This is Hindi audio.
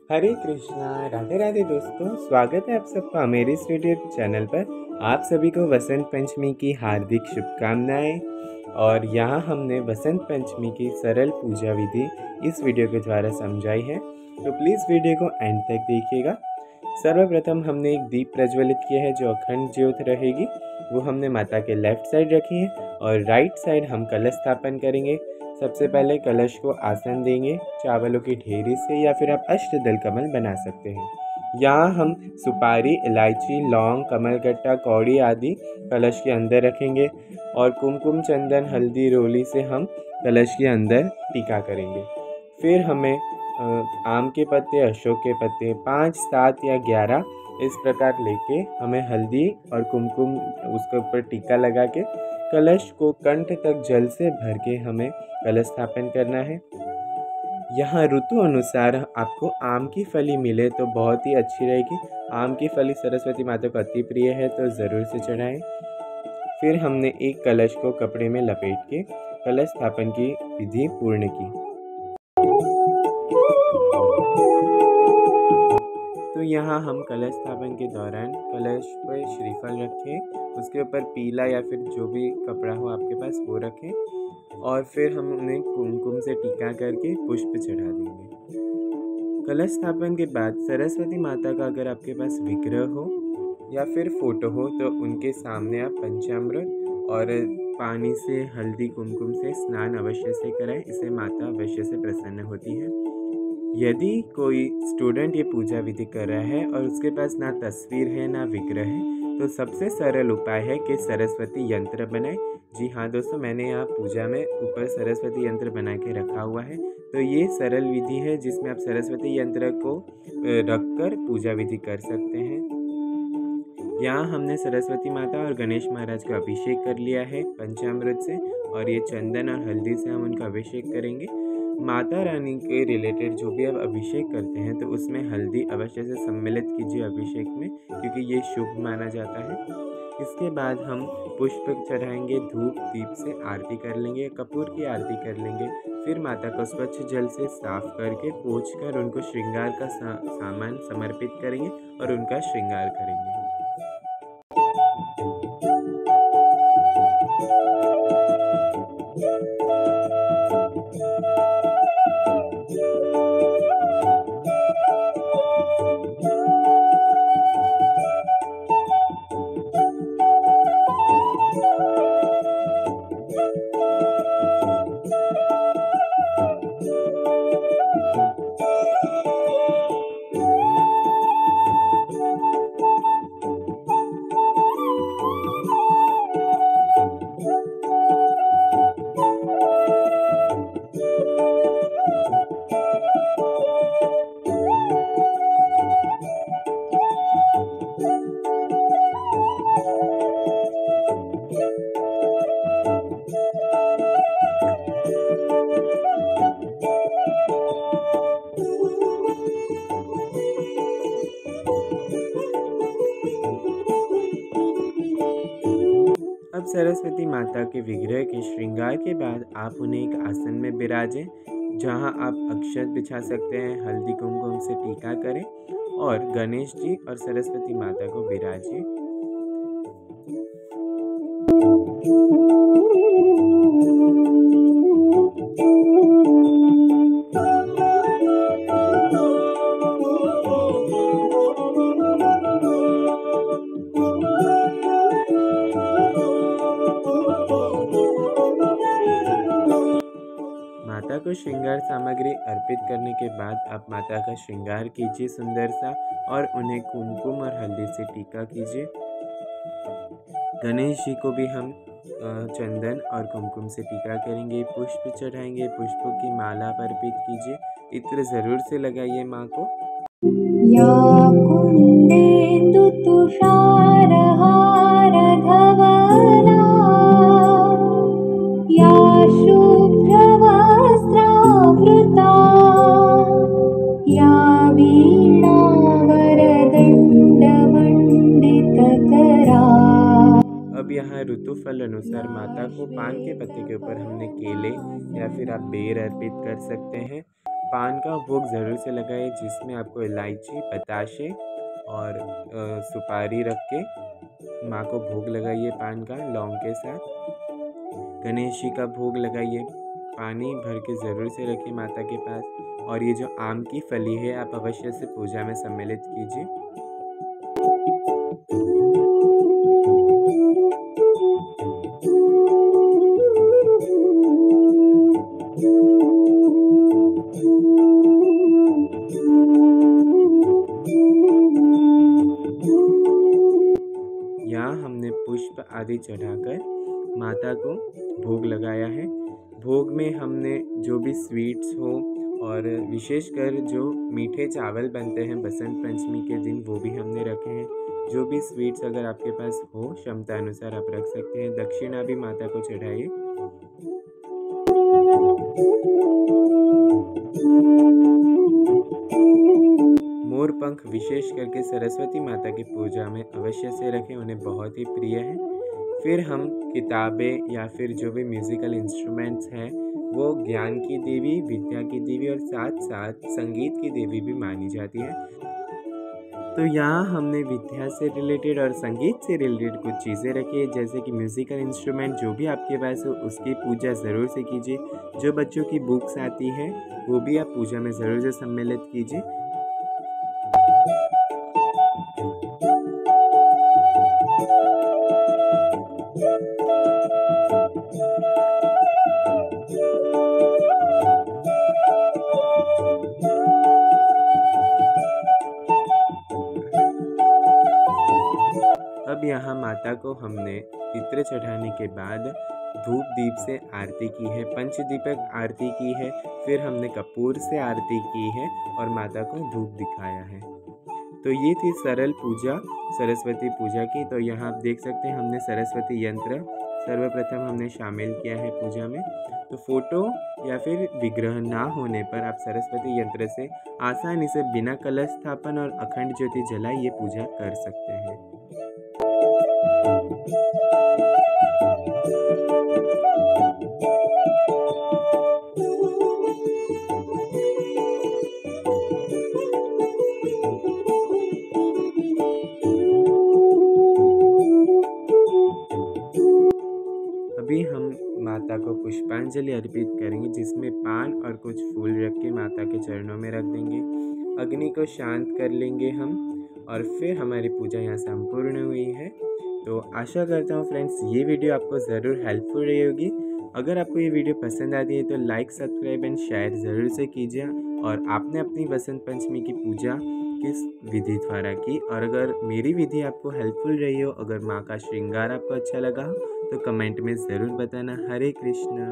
हरे कृष्णा, राधे राधे दोस्तों। स्वागत है आप सबका मेरे इस वीडियो चैनल पर। आप सभी को वसंत पंचमी की हार्दिक शुभकामनाएं। और यहाँ हमने वसंत पंचमी की सरल पूजा विधि इस वीडियो के द्वारा समझाई है, तो प्लीज़ वीडियो को एंड तक देखिएगा। सर्वप्रथम हमने एक दीप प्रज्वलित किया है जो अखंड ज्योत रहेगी, वो हमने माता के लेफ्ट साइड रखी है और राइट साइड हम कलश स्थापन करेंगे। सबसे पहले कलश को आसन देंगे चावलों की ढेरी से, या फिर आप अष्टदल कमल बना सकते हैं। यहाँ हम सुपारी, इलायची, लौंग, कमलगट्टा, कौड़ी आदि कलश के अंदर रखेंगे और कुमकुम, चंदन, हल्दी, रोली से हम कलश के अंदर टीका करेंगे। फिर हमें आम के पत्ते, अशोक के पत्ते 5, 7 या 11 इस प्रकार लेके हमें हल्दी और कुमकुम उसके ऊपर टीका लगा के कलश को कंठ तक जल से भर के हमें कलश स्थापन करना है। यहाँ ऋतु अनुसार आपको आम की फली मिले तो बहुत ही अच्छी रहेगी। आम की फली सरस्वती माता को अति प्रिय है, तो ज़रूर से चढ़ाएं। फिर हमने एक कलश को कपड़े में लपेट के कलश स्थापन की विधि पूर्ण की। तो यहाँ हम कलश स्थापन के दौरान कलश पर श्रीफल रखें, उसके ऊपर पीला या फिर जो भी कपड़ा हो आपके पास वो रखें, और फिर हम उन्हें कुमकुम से टीका करके पुष्प चढ़ा देंगे। कलश स्थापन के बाद सरस्वती माता का अगर आपके पास विग्रह हो या फिर फोटो हो तो उनके सामने आप पंचामृत और पानी से, हल्दी कुमकुम से स्नान अवश्य से कराएं। इससे माता अवश्य से प्रसन्न होती है। यदि कोई स्टूडेंट ये पूजा विधि कर रहा है और उसके पास ना तस्वीर है ना विग्रह है, तो सबसे सरल उपाय है कि सरस्वती यंत्र बनाए। जी हाँ दोस्तों, मैंने यहाँ पूजा में ऊपर सरस्वती यंत्र बना के रखा हुआ है। तो ये सरल विधि है जिसमें आप सरस्वती यंत्र को रखकर पूजा विधि कर सकते हैं। यहाँ हमने सरस्वती माता और गणेश महाराज का अभिषेक कर लिया है पंचामृत से, और ये चंदन और हल्दी से हम उनका अभिषेक करेंगे। माता रानी के रिलेटेड जो भी आप अभिषेक करते हैं तो उसमें हल्दी अवश्य से सम्मिलित कीजिए अभिषेक में, क्योंकि ये शुभ माना जाता है। इसके बाद हम पुष्प चढ़ाएंगे, धूप दीप से आरती कर लेंगे, कपूर की आरती कर लेंगे। फिर माता को स्वच्छ जल से साफ करके पोंछ कर उनको श्रृंगार का सामान समर्पित करेंगे और उनका श्रृंगार करेंगे। अब सरस्वती माता के विग्रह के श्रृंगार के बाद आप उन्हें एक आसन में बिराजें, जहां आप अक्षत बिछा सकते हैं, हल्दी कुमकुम से टीका करें और गणेश जी और सरस्वती माता को बिराजिए। माता को श्रृंगार सामग्री अर्पित करने के बाद आप माता का श्रृंगार कीजिए सुंदर सा, और उन्हें कुमकुम और हल्दी से टीका कीजिए। गणेश जी को भी हम चंदन और कुमकुम से टीका करेंगे, पुष्प चढ़ाएंगे, पुष्पों की माला अर्पित कीजिए। इत्र ज़रूर से लगाइए माँ को। या कुन्देन्दु तुषारहार धवला, या शुभ्रवस्त्रावृता, या वीणा वरदण्डमण्डितकरा। अब यहाँ ऋतुफल अनुसार माता को पान के पत्ते के ऊपर हमने केले या फिर आप बेर अर्पित कर सकते हैं। पान का भोग ज़रूर से लगाइए, जिसमें आपको इलायची, बताशे और सुपारी रख के माँ को भोग लगाइए पान का लौंग के साथ। गणेश जी का भोग लगाइए, पानी भर के ज़रूर से रखिए माता के पास। और ये जो आम की फली है आप अवश्य से पूजा में सम्मिलित कीजिए। यहाँ हमने पुष्प आदि चढ़ाकर माता को भोग लगाया है। भोग में हमने जो भी स्वीट्स हो और विशेषकर जो मीठे चावल बनते हैं बसंत पंचमी के दिन वो भी हमने रखे हैं। जो भी स्वीट्स अगर आपके पास हो क्षमता अनुसार आप रख सकते हैं। दक्षिणा भी माता को चढ़ाइए। मोर पंख विशेष करके सरस्वती माता की पूजा में अवश्य से रखें, उन्हें बहुत ही प्रिय है। फिर हम किताबें या फिर जो भी म्यूज़िकल इंस्ट्रूमेंट्स हैं वो ज्ञान की देवी, विद्या की देवी और साथ साथ संगीत की देवी भी मानी जाती है। तो यहाँ हमने विद्या से रिलेटेड और संगीत से रिलेटेड कुछ चीज़ें रखी है, जैसे कि म्यूज़िकल इंस्ट्रूमेंट जो भी आपके पास हो उसकी पूजा ज़रूर से कीजिए। जो बच्चों की बुक्स आती हैं वो भी आप पूजा में ज़रूर से सम्मिलित कीजिए। अब यहाँ माता को हमने इत्र चढ़ाने के बाद धूप दीप से आरती की है, पंचदीपक आरती की है, फिर हमने कपूर से आरती की है और माता को धूप दिखाया है। तो ये थी सरल पूजा सरस्वती पूजा की। तो यहाँ आप देख सकते हैं हमने सरस्वती यंत्र सर्वप्रथम हमने शामिल किया है पूजा में। तो फोटो या फिर विग्रह ना होने पर आप सरस्वती यंत्र से आसानी से बिना कलश स्थापन और अखंड ज्योति जलाए ये पूजा कर सकते हैं। अभी हम माता को पुष्पांजलि अर्पित करेंगे, जिसमें पान और कुछ फूल रख के माता के चरणों में रख देंगे। अग्नि को शांत कर लेंगे हम और फिर हमारी पूजा यहाँ संपूर्ण हुई है। तो आशा करता हूँ फ्रेंड्स ये वीडियो आपको ज़रूर हेल्पफुल रही होगी। अगर आपको ये वीडियो पसंद आती है तो लाइक, सब्सक्राइब एंड शेयर ज़रूर से कीजिए। और आपने अपनी बसंत पंचमी की पूजा किस विधि द्वारा की, और अगर मेरी विधि आपको हेल्पफुल रही हो, अगर माँ का श्रृंगार आपको अच्छा लगा हो तो कमेंट में ज़रूर बताना। हरे कृष्णा।